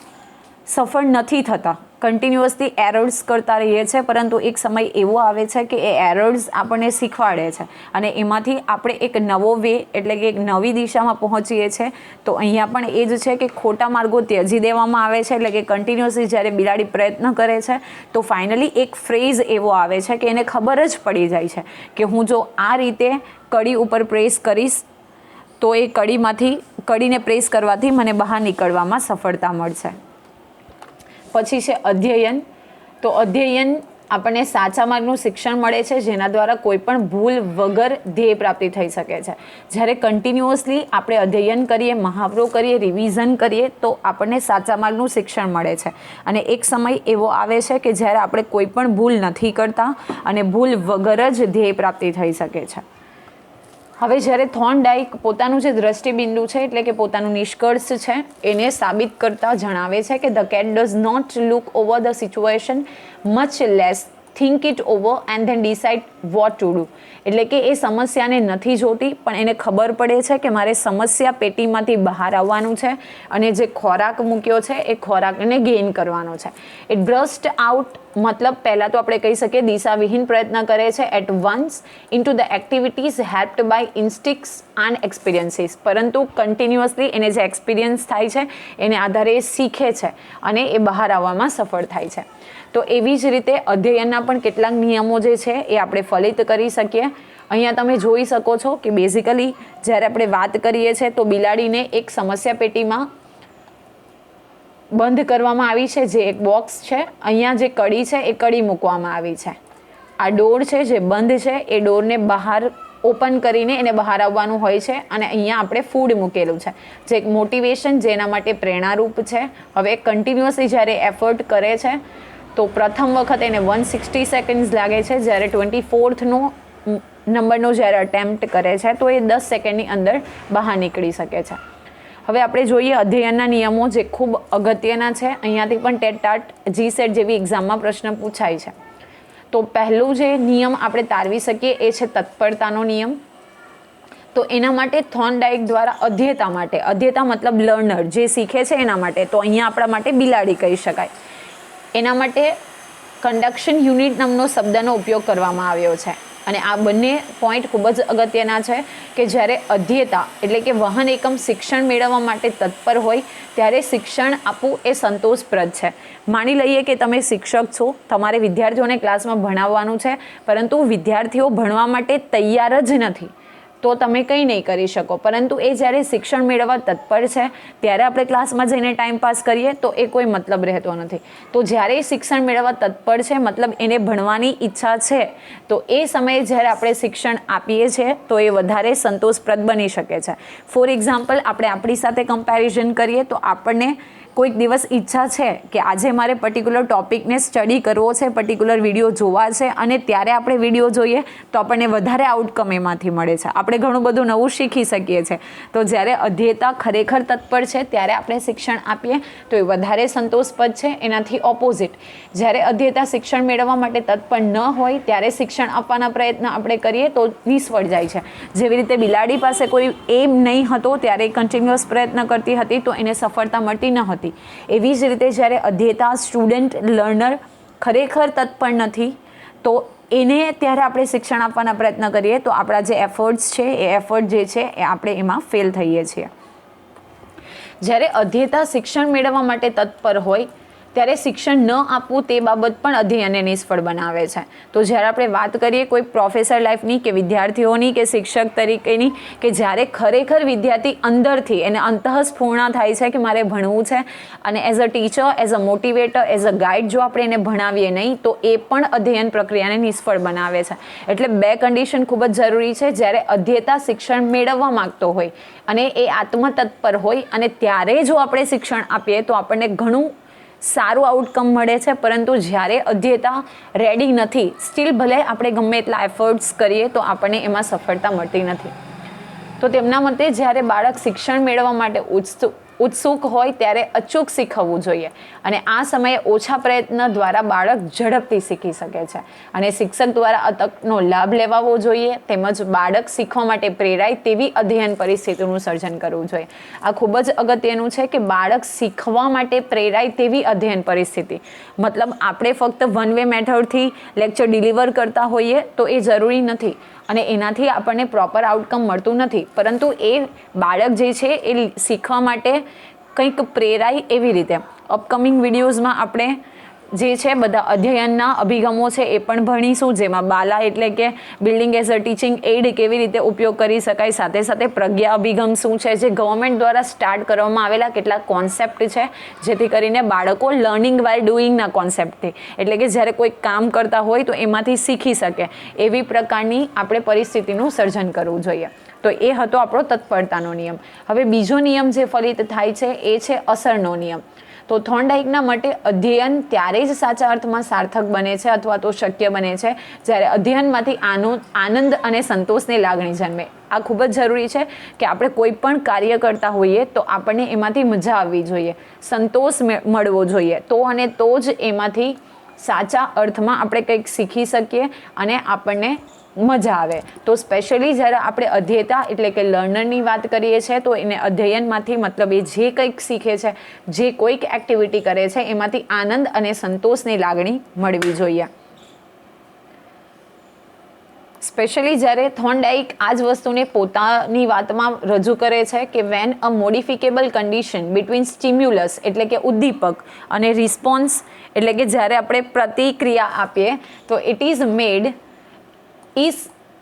સફળ નથી થતા, કન્ટિન્યુઅસલી એરર્સ કરતા રહીએ છીએ, પરંતુ એક સમય એવો આવે છે કે એ એરર્સ આપણને શીખવાડે છે અને એમાંથી આપણે એક નવો વે એટલે કે એક નવી દિશામાં પહોંચીએ છીએ. તો અહીંયા પણ એ જ છે કે ખોટા માર્ગો ત્યજી દેવામાં આવે છે, એટલે કે કન્ટિન્યુઅસલી જ્યારે બિલાડી પ્રયત્ન કરે છે તો ફાઇનલી એક ફ્રેઝ એવો આવે છે કે એને ખબર જ પડી જાય છે કે હું જો આ રીતે કડી ઉપર પ્રેસ કરીશ તો એ કડીને પ્રેસ કરવાથી મને બહાર નીકળવામાં સફળતા મળશે. પછી છે અધ્યયન. તો અધ્યયન આપણને સાચા માર્ગનું શિક્ષણ મળે છે, જેના દ્વારા કોઈ પણ ભૂલ વગર ધ્યેય પ્રાપ્તિ થઈ શકે છે. જ્યારે કન્ટિન્યુઅસલી આપણે અધ્યયન કરીએ, મહાવરો કરીએ, રિવિઝન કરીએ તો આપણને સાચા માર્ગનું શિક્ષણ મળે છે. અને એક સમય એવો આવે છે કે જ્યારે આપણે કોઈ પણ ભૂલ નથી કરતા અને ભૂલ વગર જ ધ્યેય પ્રાપ્તિ થઈ શકે છે. હવે જ્યારે થોર્નડાઇક પોતાનું જે દ્રષ્ટિબિંદુ છે એટલે કે પોતાનું નિષ્કર્ષ છે એને સાબિત કરતા જણાવે છે કે the cat does not look over the situation much less think it over and then decide what to do. એટલે કે એ સમસ્યાને નથી જોતી, પણ એને ખબર પડે છે કે મારે સમસ્યા પેટીમાંથી બહાર આવવાનું છે અને જે ખોરાક મૂક્યો છે એ ખોરાકને ગેઇન કરવાનો છે. ઇટ બ્રસ્ટ આઉટ મતલબ પહેલાં તો આપણે કહી શકીએ દિશાવિહીન પ્રયત્ન કરે છે at once into the activities helped by instincts and experiences. પરંતુ કન્ટિન્યુઅસલી એને જે એક્સપિરિયન્સ થાય છે એને આધારે એ શીખે છે અને એ બહાર આવવામાં સફળ થાય છે. તો એવી જ રીતે અધ્યયનના પણ કેટલાક નિયમો જે છે એ આપણે ફલિત કરી શકીએ. અહીંયા તમે જોઈ શકો છો કે બેઝિકલી જ્યારે આપણે વાત કરીએ છીએ તો બિલાડીને એક સમસ્યા પેટીમાં બંધ કરવામાં આવી છે, જે એક બોક્સ છે. અહીંયા જે કડી છે એ કડી મૂકવામાં આવી છે. આ ડોર છે જે બંધ છે એ ડોરને બહાર ઓપન કરીને એને બહાર આવવાનું હોય છે અને અહીંયા આપણે ફૂડ મૂકેલું છે, જે એક મોટિવેશન જેના માટે પ્રેરણારૂપ છે. હવે કન્ટિન્યુઅસલી જ્યારે એફર્ટ કરે છે તો પ્રથમ વખત એને 160 સેકન્ડ્સ લાગે છે, જ્યારે 24th નંબરનો જ્યારે અટેમ્પ્ટ કરે છે તો એ 10 સેકન્ડની અંદર બહાર નીકળી શકે છે. હવે આપણે જોઈએ અધ્યયનના નિયમો જે ખૂબ અગત્યના છે. અહીંયાથી પણ ટેટ જીસેટ જેવી એક્ઝામમાં પ્રશ્ન પૂછાય છે. તો પહેલું જે નિયમ આપણે તારવી શકીએ એ છે તત્પરતાનો નિયમ. તો એના માટે થોર્નડાઇક દ્વારા અધ્યયતા મતલબ લર્નર જે શીખે છે એના માટે, તો અહીંયા આપણા માટે બિલાડી કહી શકાય. એના માટે કન્ડક્શન યુનિટ નામનો શબ્દનો ઉપયોગ કરવામાં આવ્યો છે. અને આ બંને પોઈન્ટ ખૂબ જ અગત્યના છે કે જ્યારે અધ્યયતા એટલે કે વહન એકમ શિક્ષણ મેળવવા માટે તત્પર હોય ત્યારે શિક્ષણ આપવું એ સંતોષપ્રદ છે. માની લઈએ કે તમે શિક્ષક છો, તમારે વિદ્યાર્થીઓને ક્લાસમાં ભણાવવાનું છે, પરંતુ વિદ્યાર્થીઓ ભણવા માટે તૈયાર જ નથી, તો તમે કંઈ નહીં કરી શકો. પરંતુ એ જ્યારે શિક્ષણ મેળવવા તત્પર છે ત્યારે આપણે ક્લાસમાં જઈને ટાઈમ પાસ કરીએ તો એ કોઈ મતલબ રહેતો નથી. તો જ્યારે શિક્ષણ મેળવવા તત્પર છે મતલબ એને ભણવાની ઈચ્છા છે, તો એ સમયે જ્યારે આપણે શિક્ષણ આપીએ છીએ તો એ વધારે સંતોષપ્રદ બની શકે છે. ફોર એક્ઝામ્પલ આપણે આપણી સાથે કમ્પેરિઝન કરીએ તો આપણને કોઈક દિવસ ઈચ્છા છે કે આજે મારે પર્ટિક્યુલર ટોપિકને સ્ટડી કરવો છે, પર્ટિક્યુલર વિડીયો જોવા છે અને ત્યારે આપણે વિડીયો જોઈએ તો આપણને વધારે આઉટકમ એમાંથી મળે છે, આપણે ઘણું બધું નવું શીખી શકીએ છીએ. તો જ્યારે અધ્યયતા ખરેખર તત્પર છે ત્યારે આપણે શિક્ષણ આપીએ તો એ વધારે સંતોષપદ છે. એનાથી ઓપોઝિટ જ્યારે અધ્યયતા શિક્ષણ મેળવવા માટે તત્પર ન હોય ત્યારે શિક્ષણ આપવાના પ્રયત્ન આપણે કરીએ તો નિષ્ફળ જાય છે. જેવી રીતે બિલાડી પાસે કોઈ એમ નહીં હતો ત્યારે કન્ટિન્યુઅસ પ્રયત્ન કરતી હતી તો એને સફળતા મળતી ન હતી. એવી જ રીતે જ્યારે અધ્યયતા સ્ટુડન્ટ લર્નર ખરેખર તત્પર નથી તો એને ત્યારે આપણે શિક્ષણ આપવાના પ્રયત્ન કરીએ તો આપણા જે એફર્ટ્સ છે એ એફર્ટ જે છે એ આપણે એમાં ફેલ થઈએ છીએ. જ્યારે અધ્યયતા શિક્ષણ મેળવવા માટે તત્પર હોય ત્યારે શિક્ષણ ન આપવું તે બાબત પણ અધ્યયનને નિષ્ફળ બનાવે છે. તો જ્યારે આપણે વાત કરીએ કોઈ પ્રોફેસર લાઈફની કે વિદ્યાર્થીઓની કે શિક્ષક તરીકેની કે જ્યારે ખરેખર વિદ્યાર્થી અંદરથી એને અંતઃસ્ફૂર્ણ થાય છે કે મારે ભણવું છે અને as a teacher, as a motivator, as a guide જો આપણે એને ભણાવીએ નહીં તો એ પણ અધ્યયન પ્રક્રિયાને નિષ્ફળ બનાવે છે. એટલે બે કન્ડિશન ખૂબ જ જરૂરી છે. જ્યારે અધ્યયતા શિક્ષણ મેળવવા માંગતો હોય અને એ આત્મતત્પર હોય અને ત્યારે જો આપણે શિક્ષણ આપીએ તો આપણને ઘણું સારું આઉટકમ મળે છે. પરંતુ જ્યારે અધ્યયતા રેડી નથી, સ્ટીલ ભલે આપણે ગમે એટલા એફર્ટ્સ કરીએ તો આપણને એમાં સફળતા મળતી નથી. તો તેમના મતે જ્યારે બાળક શિક્ષણ મેળવવા માટે ઉત્સુક હોય ત્યારે અચૂક શીખવવું જોઈએ અને આ સમયે ઓછા પ્રયત્ન દ્વારા બાળક ઝડપથી શીખી શકે છે અને શિક્ષક દ્વારા આ તકનો લાભ લેવાવો જોઈએ તેમજ બાળક શીખવા માટે પ્રેરાય તેવી અધ્યયન પરિસ્થિતિનું સર્જન કરવું જોઈએ. આ ખૂબ જ અગત્યનું છે કે બાળક શીખવા માટે પ્રેરાય તેવી અધ્યયન પરિસ્થિતિ. મતલબ આપણે ફક્ત વન વે મેથડથી લેક્ચર ડિલિવર કરતા હોઈએ તો એ જરૂરી નથી અને એનાથી આપણને પ્રોપર આઉટકમ મળતું નથી, પરંતુ એ બાળક જે છે એ શીખવા માટે કંઈક પ્રેરાય એવી રીતે. અપકમિંગ વિડીયોઝમાં આપણે જે છે બધા અધ્યયનના અભિગમો છે એ પણ ભણીશું, જેમાં બાલા એટલે કે building as a teaching aid કેવી રીતે ઉપયોગ કરી શકાય, સાથે સાથે પ્રજ્ઞા અભિગમ શું છે, જે ગવર્મેન્ટ દ્વારા સ્ટાર્ટ કરવામાં આવેલા કેટલાક કોન્સેપ્ટ છે જેથી કરીને બાળકો લર્નિંગ વાઇલ ડુઈંગના કોન્સેપ્ટથી, એટલે કે જ્યારે કોઈ કામ કરતા હોય તો એમાંથી શીખી શકે એવી પ્રકારની આપણે પરિસ્થિતિનું સર્જન કરવું જોઈએ. તો એ હતો આપણો તત્પરતાનો નિયમ. હવે બીજો નિયમ જે ફલિત થાય છે એ છે અસરનો નિયમ. તો થોર્નડાઇકના મતે અધ્યયન ત્યારે જ સાચા અર્થમાં સાર્થક બને છે અથવા તો શક્ય બને છે જ્યારે અધ્યયનમાંથી આનંદ અને સંતોષની લાગણી જન્મે. આ ખૂબ જ જરૂરી છે કે આપણે કોઈ પણ કાર્ય કરતા હોઈએ તો આપણને એમાંથી મજા આવવી જોઈએ, સંતોષ મળવો જોઈએ, તો અને તો જ એમાંથી સાચા અર્થમાં આપણે કંઈક શીખી શકીએ અને આપણને મજા આવે. તો સ્પેશિયલી જ્યારે આપણે અધ્યેતા એટલે કે લર્નરની વાત કરીએ છીએ તો એને અધ્યયનમાંથી મતલબ એ જે કંઈક શીખે છે, જે કોઈક એક્ટિવિટી કરે છે એમાંથી આનંદ અને સંતોષની લાગણી મળવી જોઈએ. સ્પેશિયલી જ્યારે થોર્નડાઇક આ જ વસ્તુને પોતાની વાતમાં રજૂ કરે છે કે when a modifiable condition between stimulus એટલે કે ઉદ્દીપક અને રિસ્પોન્સ એટલે કે જ્યારે આપણે પ્રતિક્રિયા આપીએ તો it is made is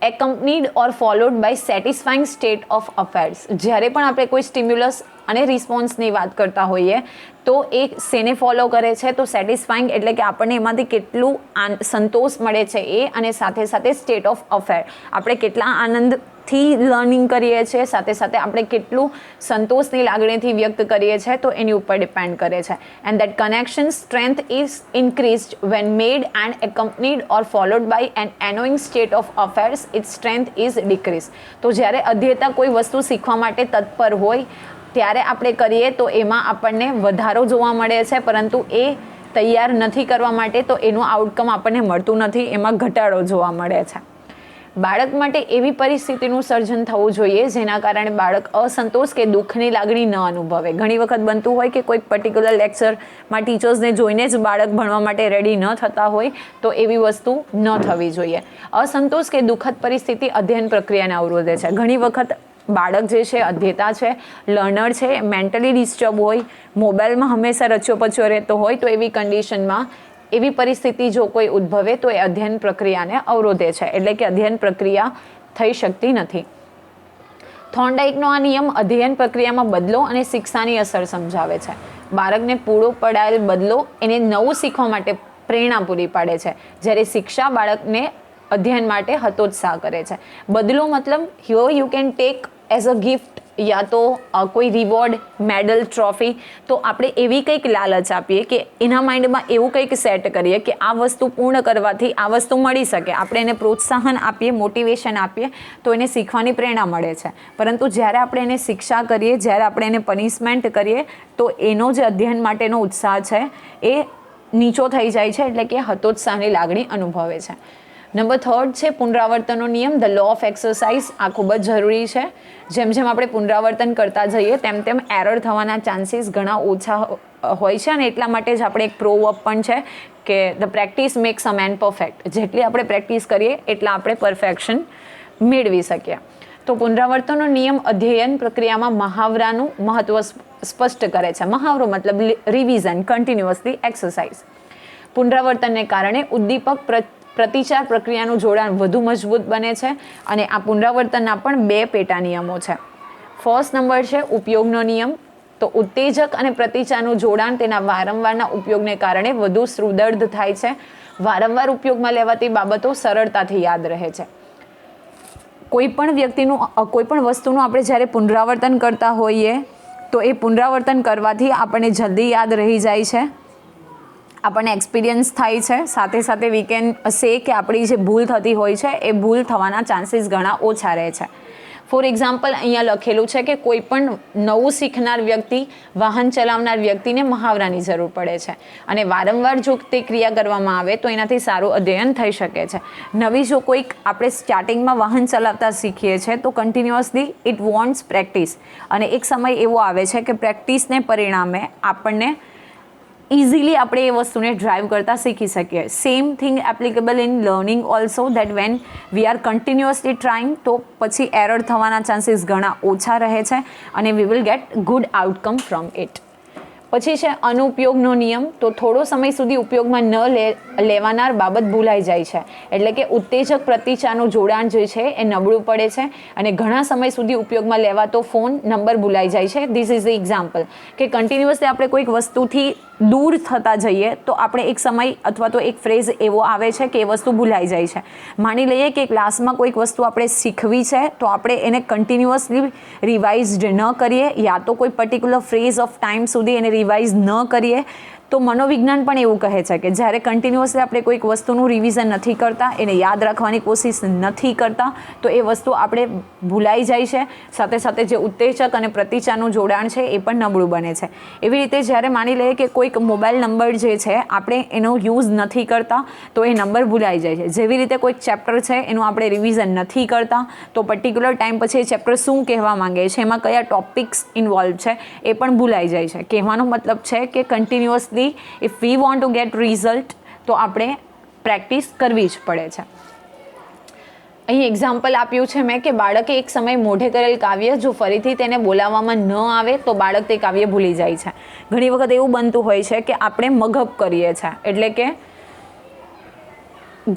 accompanied or followed by satisfying state of affairs. જ્યારે પણ આપણે કોઈ સ્ટિમ્યુલસ અને રિસ્પોન્સની વાત કરતા હોઈએ તો એ શેને ફોલો કરે છે, તો સેટિસ્ફાઈંગ એટલે કે આપણને એમાંથી કેટલું સંતોષ મળે છે એ, અને સાથે સાથે સ્ટેટ ઓફ અફેર આપણે કેટલા આનંદથી લર્નિંગ કરીએ છીએ, સાથે સાથે આપણે કેટલું સંતોષની લાગણીથી વ્યક્ત કરીએ છીએ તો એની ઉપર ડિપેન્ડ કરે છે. And that connection strength is increased when made and accompanied or followed by an annoying state of affairs its strength is decrease. તો જ્યારે અધ્યેતા કોઈ વસ્તુ શીખવા માટે તત્પર હોય ત્યારે આપણે કરીએ તો એમાં આપણને વધારો જોવા મળે છે, પરંતુ એ તૈયાર નથી કરવા માટે તો એનું આઉટકમ આપણને મળતું નથી, એમાં ઘટાડો જોવા મળે છે. બાળક માટે એવી પરિસ્થિતિનું સર્જન થવું જોઈએ જેના કારણે બાળક અસંતોષ કે દુઃખની લાગણી ન અનુભવે. ઘણી વખત બનતું હોય કે કોઈક પર્ટિક્યુલર લેક્ચરમાં ટીચર્સને જોઈને જ બાળક ભણવા માટે રેડી ન થતા હોય તો એવી વસ્તુ ન થવી જોઈએ. અસંતોષ કે દુઃખદ પરિસ્થિતિ અધ્યયન પ્રક્રિયાને અવરોધે છે. ઘણી વખત બાળક જે છે અધ્યેતા છે, લર્નર છે, મેન્ટલી ડિસ્ટર્બ હોય, મોબાઈલમાં હંમેશા રચ્યો પચ્યો રહેતો હોય તો એવી કન્ડિશનમાં એવી પરિસ્થિતિ જો કોઈ ઉદ્ભવે તો એ અધ્યયન પ્રક્રિયાને અવરોધે છે, એટલે કે અધ્યયન પ્રક્રિયા થઈ શકતી નથી. થોર્નડાઇકનો આ નિયમ અધ્યયન પ્રક્રિયામાં બદલો અને શિક્ષાની અસર સમજાવે છે. બાળકને પૂરો પડાયેલ બદલો એને નવું શીખવા માટે પ્રેરણા પૂરી પાડે છે, જ્યારે શિક્ષા બાળકને અધ્યયન માટે હતોત્સાહ કરે છે. બદલો મતલબ here you can take as a gift યા તો કોઈ રિવોર્ડ, મેડલ, ટ્રોફી. તો આપણે એવી કંઈક લાલચ આપીએ કે એના માઇન્ડમાં એવું કંઈક સેટ કરીએ કે આ વસ્તુ પૂર્ણ કરવાથી આ વસ્તુ મળી શકે. આપણે એને પ્રોત્સાહન આપીએ, મોટિવેશન આપીએ તો એને શીખવાની પ્રેરણા મળે છે. પરંતુ જ્યારે આપણે એને શિક્ષા કરીએ, જ્યારે આપણે એને પનિશમેન્ટ કરીએ તો એનો જે અધ્યયન માટેનો ઉત્સાહ છે એ નીચો થઈ જાય છે, એટલે કે હતોત્સાહની લાગણી અનુભવે છે. નંબર 3 છે પુનરાવર્તનનો નિયમ, ધ લો ઓફ એક્સરસાઇઝ. આ ખૂબ જ જરૂરી છે. જેમ જેમ આપણે પુનરાવર્તન કરતા જઈએ તેમ તેમ એરર થવાના ચાન્સીસ ઘણા ઓછા હોય છે, અને એટલા માટે જ આપણે એક પ્રોવર્બ પણ છે કે the practice max a main perfect. જેટલી આપણે પ્રેક્ટિસ કરીએ એટલા આપણે પરફેક્શન મેળવી શકીએ. તો પુનરાવર્તનનો નિયમ અધ્યયન પ્રક્રિયામાં મહાવરાનું મહત્વ સ્પષ્ટ કરે છે. મહાવરો મતલબ રિવિઝન, કન્ટિન્યુઅસલી એક્સરસાઇઝ. પુનરાવર્તનને કારણે ઉદ્દીપક પ્રતિચાર પ્રક્રિયાનું જોડાણ વધુ મજબૂત બને છે, અને આ પુનરાવર્તનના પણ 2 પેટા નિયમો છે. ફર્સ્ટ નંબર છે ઉપયોગનો નિયમ. તો ઉત્તેજક અને પ્રતિચારનું જોડાણ તેના વારંવારના ઉપયોગને કારણે વધુ સુદૃઢ થાય છે. વારંવાર ઉપયોગમાં લેવાતી બાબતો સરળતાથી યાદ રહે છે. કોઈ પણ વસ્તુનું આપણે જ્યારે પુનરાવર્તન કરતા હોઈએ તો એ પુનરાવર્તન કરવાથી આપણને જલ્દી યાદ રહી જાય છે, આપણને એક્સપિરિયન્સ થાય છે. સાથે સાથે વી કેન સે કે આપણી જે ભૂલ થતી હોય છે એ ભૂલ થવાના ચાન્સીસ ઘણા ઓછા રહે છે. ફોર એક્ઝામ્પલ અહીંયા લખેલું છે કે કોઈ પણ નવું શીખનાર વ્યક્તિ, વાહન ચલાવનાર વ્યક્તિને મહાવરાની જરૂર પડે છે અને વારંવાર જો તે ક્રિયા કરવામાં આવે તો એનાથી સારું અધ્યયન થઈ શકે છે. નવી જો કોઈક આપણે સ્ટાર્ટિંગમાં વાહન ચલાવતા શીખીએ છીએ તો કન્ટિન્યુઅસલી ઇટ વોન્ટ્સ પ્રેક્ટિસ, અને એક સમય એવો આવે છે કે પ્રેક્ટિસને પરિણામે આપણને ઇઝીલી આપણે એ વસ્તુને ડ્રાઈવ કરતાં શીખી શકીએ. Same thing applicable in learning also, that when we are continuously trying તો પછી એરર થવાના ચાન્સીસ ઘણા ઓછા રહે છે અને we will get good outcome from it. પછી છે અનુપયોગનો નિયમ. તો થોડો સમય સુધી ઉપયોગમાં ન લેવાનાર બાબત ભૂલાઈ જાય છે, એટલે કે ઉત્તેજક પ્રતિચારનું જોડાણ જે છે એ નબળું પડે છે અને ઘણા સમય સુધી ઉપયોગમાં લેવાતો ફોન નંબર ભૂલાઈ જાય છે. ધીસ ઇઝ ધ એક્ઝામ્પલ કે કન્ટિન્યુઅસલી આપણે કોઈક વસ્તુથી દૂર થતા જઈએ તો આપણે એક સમય અથવા તો એક ફ્રેઝ એવો આવે છે કે એ વસ્તુ ભૂલાઈ જાય છે. માની લઈએ કે ક્લાસમાં કોઈક વસ્તુ આપણે શીખવી છે તો આપણે એને કન્ટિન્યુઅસલી રિવાઇઝડ ન કરીએ, યા તો કોઈ પર્ટિક્યુલર ફ્રેઝ ઓફ ટાઈમ સુધી એને રિવાઇઝ ન કરીએ, તો મનોવિજ્ઞાન પણ એવું કહે છે કે જ્યારે કન્ટિન્યુઅસલી આપણે કોઈક વસ્તુનું રિવિઝન નથી કરતા, એને યાદ રાખવાની કોશિશ નથી કરતા, તો એ વસ્તુ આપણે ભૂલાઈ જાય છે. સાથે સાથે જે ઉત્તેજક અને પ્રતિચારનું જોડાણ છે એ પણ નબળું બને છે. એવી રીતે જ્યારે માની લઈએ કે કોઈક મોબાઈલ નંબર જે છે આપણે એનો યુઝ નથી કરતા તો એ નંબર ભૂલાઈ જાય છે. જેવી રીતે કોઈક ચેપ્ટર છે એનું આપણે રિવિઝન નથી કરતા તો પર્ટિક્યુલર ટાઈમ પછી એ ચેપ્ટર શું કહેવા માંગે છે, એમાં કયા ટોપિક્સ ઇન્વોલ્વ છે એ પણ ભૂલાઈ જાય છે. કહેવાનો મતલબ છે કે continuously if we want to gate result તો આપણે પ્રેક્ટિસ કરવી જ પડે છે. અહીં એક્ઝામ્પલ આપ્યું છે મેં કે બાળકે એક સમય મોઢે કરેલ કાવ્ય જો ફરીથી તેને બોલાવવામાં ન આવે તો બાળક તે કાવ્ય ભૂલી જાય છે. ઘણી વખત એવું બનતું હોય છે કે આપણે મગઅપ કરીએ છીએ, એટલે કે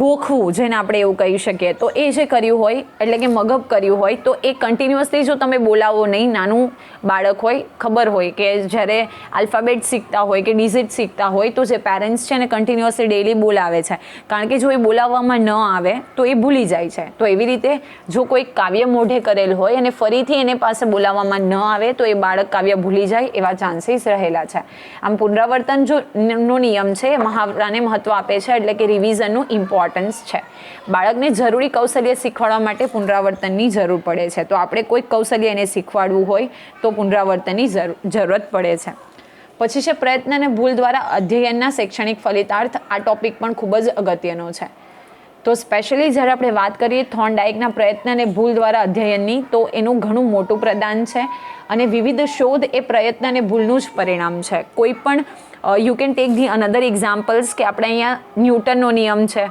ગોખવું જેને આપણે એવું કહી શકીએ, તો એ જે કર્યું હોય એટલે કે મગઅપ કર્યું હોય તો એ કન્ટિન્યુઅસલી જો તમે બોલાવો નહીં, નાનું બાળક હોય, ખબર હોય કે જ્યારે આલ્ફાબેટ શીખતા હોય કે ડિઝિટ શીખતા હોય તો જે પેરેન્ટ્સ છે એને કન્ટિન્યુઅસલી ડેલી બોલાવે છે, કારણ કે જો એ બોલાવવામાં ન આવે તો એ ભૂલી જાય છે. તો એવી રીતે જો કોઈ કાવ્ય મોઢે કરેલ હોય અને ફરીથી એને પાસે બોલાવવામાં ન આવે તો એ બાળક કાવ્ય ભૂલી જાય એવા ચાન્સીસ રહેલા છે. આમ પુનરાવર્તન જો નો નિયમ છે મહાવરાને મહત્વ આપે છે, એટલે કે રિવિઝનનું ઇમ્પોર્ટન્સ છે. બાળકને જરૂરી કૌશલ્ય શીખવાડવા માટે પુનરાવર્તનની જરૂર પડે છે. તો આપણે કોઈ કૌશલ્ય એને શીખવાડવું હોય તો પુનરાવર્તનની જરૂરત પડે છે. પછી છે પ્રયત્ન અને ભૂલ દ્વારા અધ્યયનના શૈક્ષણિક ફલિતાર્થ. આ ટોપિક પણ ખૂબ જ અગત્યનો છે. તો સ્પેશિયલી જ્યારે આપણે વાત કરીએ થોર્નડાઇકના પ્રયત્ન અને ભૂલ દ્વારા અધ્યયનની, તો એનું ઘણું મોટું પ્રદાન છે અને વિવિધ શોધ એ પ્રયત્ન અને ભૂલનું જ પરિણામ છે. કોઈ પણ you can tech the another examples કે આપણે અહીંયા ન્યૂટનનો નિયમ છે.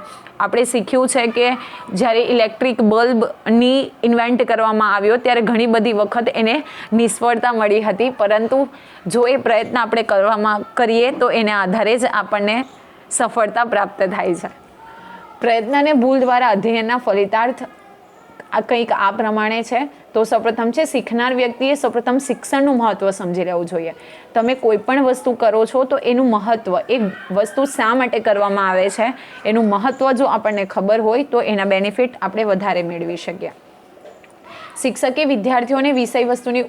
આપણે શીખ્યું છે કે જ્યારે ઇલેક્ટ્રિક બલ્બની ઇન્વેન્ટ કરવામાં આવ્યો ત્યારે ઘણી બધી વખત એને નિષ્ફળતા મળી હતી, પરંતુ જો એ પ્રયત્ન આપણે કરીએ તો એના આધારે જ આપણને સફળતા પ્રાપ્ત થાય છે. પ્રયત્ન અને ભૂલ દ્વારા અધ્યયનના ફલિતાર્થ કંઈક આ પ્રમાણે છે. તો સૌપ્રથમ છે શીખનાર વ્યક્તિએ સૌપ્રથમ શિક્ષણનું મહત્ત્વ સમજી લેવું જોઈએ. તમે કોઈ પણ વસ્તુ કરો છો તો એનું મહત્ત્વ, એ વસ્તુ શા માટે કરવામાં આવે છે એનું મહત્ત્વ જો આપણને ખબર હોય તો એના બેનિફિટ આપણે વધારે મેળવી શકીએ. શિક્ષકે વિદ્યાર્થીઓને વિષય વસ્તુની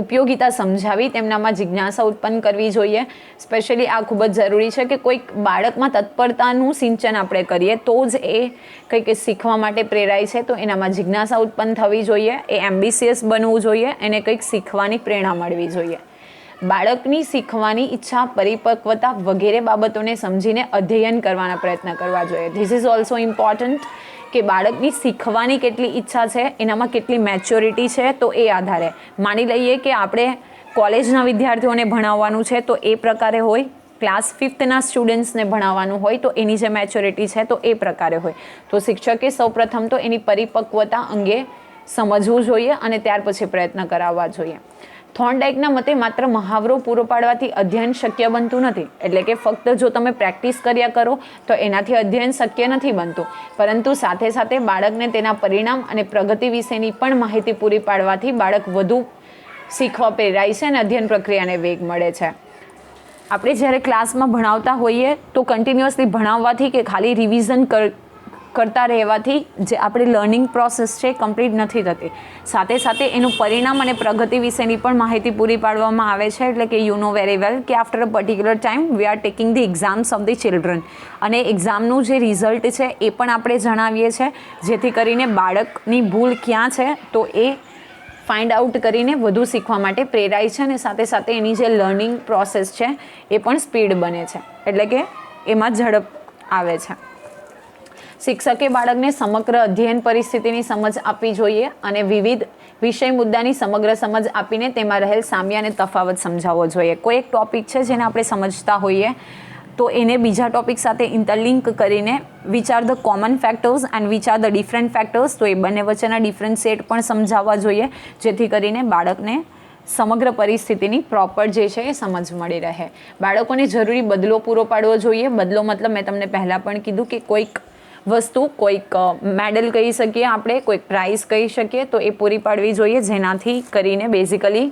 ઉપયોગિતા સમજાવી તેમનામાં જિજ્ઞાસા ઉત્પન્ન કરવી જોઈએ. સ્પેશિયલી આ ખૂબ જ જરૂરી છે કે કોઈક બાળકમાં તત્પરતાનું સિંચન આપણે કરીએ તો જ એ કંઈક શીખવા માટે પ્રેરાય છે. તો એનામાં જિજ્ઞાસા ઉત્પન્ન થવી જોઈએ, એ એમ્બિશિયસ બનવું જોઈએ, એને કંઈક શીખવાની પ્રેરણા મળવી જોઈએ. બાળકની શીખવાની ઈચ્છા, પરિપક્વતા વગેરે બાબતોને સમજીને અધ્યયન કરવાના પ્રયત્ન કરવા જોઈએ. ધીસ ઇઝ ઓલ્સો ઇમ્પોર્ટન્ટ કે બાળકની શીખવાની કેટલી ઈચ્છા છે, એનામાં કેટલી મેચ્યોરિટી છે. તો એ આધારે માની લઈએ કે આપણે કોલેજના વિદ્યાર્થીઓને ભણાવવાનું છે તો એ પ્રકારે હોય, ક્લાસ 5થના સ્ટુડન્ટ્સને ભણાવવાનું હોય તો એની જે મેચ્યોરિટી છે તો એ પ્રકારે હોય. તો શિક્ષકે સૌપ્રથમ તો એની પરિપક્વતા અંગે સમજવું જોઈએ અને ત્યાર પછી પ્રયત્ન કરાવવા જોઈએ. થોર્નડાઇકના મતે માત્ર મહાવરો પૂરો પાડવાથી અધ્યયન શક્ય બનતું નથી. એટલે કે ફક્ત જો તમે પ્રેક્ટિસ કર્યા કરો તો એનાથી અધ્યયન શક્ય નથી બનતું, પરંતુ સાથે સાથે બાળકને તેના પરિણામ અને પ્રગતિ વિશેની પણ માહિતી પૂરી પાડવાથી બાળક વધુ શીખવા પ્રેરાય છે અને અધ્યયન પ્રક્રિયાને વેગ મળે છે. આપણે જ્યારે ક્લાસમાં ભણાવતા હોઈએ તો કન્ટિન્યુઅસલી ભણાવવાથી કે ખાલી રિવિઝન કરતા રહેવાથી જે આપણી લર્નિંગ પ્રોસેસ છે કમ્પ્લીટ નથી થતી. સાથે સાથે એનું પરિણામ અને પ્રગતિ વિશેની પણ માહિતી પૂરી પાડવામાં આવે છે. એટલે કે યુ નો વેરી વેલ કે after a particular time we are taking the exams of the children, અને એક્ઝામનું જે રિઝલ્ટ છે એ પણ આપણે જણાવીએ છીએ, જેથી કરીને બાળકની ભૂલ ક્યાં છે તો એ ફાઇન્ડ આઉટ કરીને વધુ શીખવા માટે પ્રેરાય છે અને સાથે સાથે એની જે લર્નિંગ પ્રોસેસ છે એ પણ સ્પીડ બને છે, એટલે કે એમાં ઝડપ આવે છે. શિક્ષકે બાળકને સમગ્ર અધ્યયન પરિસ્થિતિની સમજ આપવી જોઈએ અને વિવિધ વિષય મુદ્દાની સમગ્ર સમજ આપીને તેમાં રહેલ સામ્ય અને તફાવત સમજાવવો જોઈએ. કોઈ એક ટોપિક છે જેને આપણે સમજતા હોઈએ તો એને બીજા ટોપિક સાથે ઇન્ટરલિંક કરીને which are the common factors and which are the different factors, તો એ બંને વચ્ચેના ડિફરન્શિએટ પણ સમજાવવા જોઈએ, જેથી કરીને બાળકને સમગ્ર પરિસ્થિતિની પ્રોપર જે છે એ સમજ મળી રહે. બાળકોને જરૂરી બદલો પૂરો પાડવો જોઈએ. બદલો મતલબ મેં તમને પહેલાં પણ કીધું કે કોઈક વસ્તુ, કોઈક મેડલ કહી શકીએ આપણે, કોઈક પ્રાઇઝ કહી શકીએ, તો એ પૂરી પાડવી જોઈએ, જેનાથી કરીને બેઝિકલી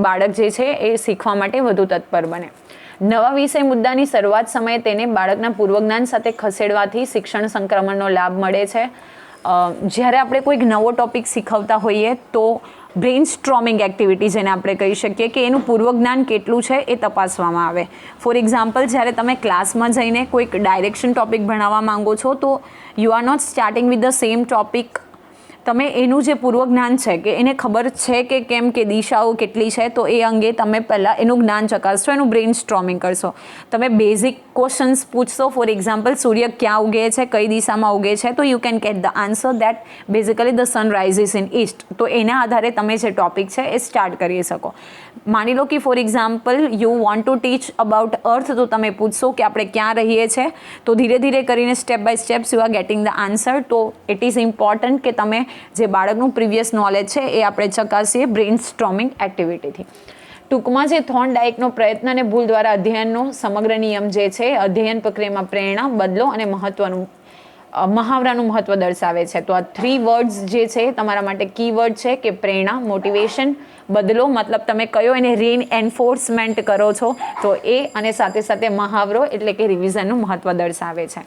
બાળક જે છે એ શીખવા માટે વધુ તત્પર બને. નવા વિષય મુદ્દાની શરૂઆત સમયે તેને બાળકના પૂર્વજ્ઞાન સાથે ખસેડવાથી શિક્ષણ સંક્રમણનો લાભ મળે છે. જ્યારે આપણે કોઈક નવો ટૉપિક શીખવતા હોઈએ તો બ્રેઇન સ્ટ્રોમિંગ એક્ટિવિટી જેને આપણે કહી શકીએ કે એનું પૂર્વજ્ઞાન કેટલું છે એ તપાસવામાં આવે. ફોર એક્ઝામ્પલ, જ્યારે તમે ક્લાસમાં જઈને કોઈક ડાયરેક્શન ટૉપિક ભણાવવા માંગો છો તો you are not starting with the same topic. તમે એનું જે પૂર્વજ્ઞાન છે કે એને ખબર છે કે કેમ, કે દિશાઓ કેટલી છે, તો એ અંગે તમે પહેલાં એનું જ્ઞાન ચકાસશો, એનું બ્રેઇન સ્ટ્રોમિંગ કરશો. તમે બેઝિક ક્વેશ્ચન્સ પૂછશો, ફોર એક્ઝામ્પલ સૂર્ય ક્યાં ઉગે છે, કઈ દિશામાં ઉગે છે, તો you can get the answer that basically the sun rises in East. તો એના આધારે તમે જે ટોપિક છે એ સ્ટાર્ટ કરી શકો. માની લો કે for example you want to teach about earth, તો તમે પૂછશો કે આપણે ક્યાં રહીએ છીએ, તો ધીરે ધીરે કરીને step by steps you are getting the answer. તો ઇટ ઇઝ ઇમ્પોર્ટન્ટ કે તમે જે બાળકનું પ્રીવિયસ નોલેજ છે એ આપણે ચકાસીએ બ્રેઇન સ્ટ્રોમિંગ એક્ટિવિટીથી. ટૂંકમાં જે થોર્નડાઇકનો પ્રયત્ન અને ભૂલ દ્વારા અધ્યયનનો સમગ્ર નિયમ જે છે, અધ્યયન પ્રક્રિયામાં પ્રેરણા, બદલો અને મહાવરાનું મહત્વ દર્શાવે છે. તો આ 3 વર્ડ્સ જે છે તમારા માટે કીવર્ડ છે કે પ્રેરણા, મોટિવેશન, બદલો મતલબ તમે કયો એને રીએન્ફોર્સમેન્ટ કરો છો, તો એ, અને સાથે સાથે મહાવરો એટલે કે રિવિઝનનું મહત્વ દર્શાવે છે.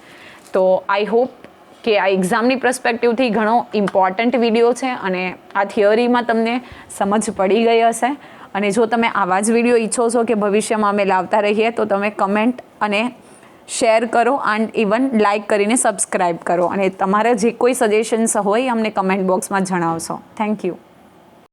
તો આઈ હોપ કે આ એક્ઝામની પર્સપેક્ટિવથી ઘણો ઇમ્પોર્ટન્ટ વિડીયો છે અને આ થિયરીમાં તમને સમજ પડી ગઈ હશે. અને જો તમે આવા જ વિડીયો ઈચ્છો છો કે ભવિષ્યમાં અમે લાવતા રહીએ, તો તમે કમેન્ટ અને શેર કરો એન્ડ ઇવન લાઇક કરીને સબસ્ક્રાઈબ કરો. અને તમારા જે કોઈ સજેશન્સ હોય અમને કમેન્ટ બોક્સમાં જણાવશો. Thank you.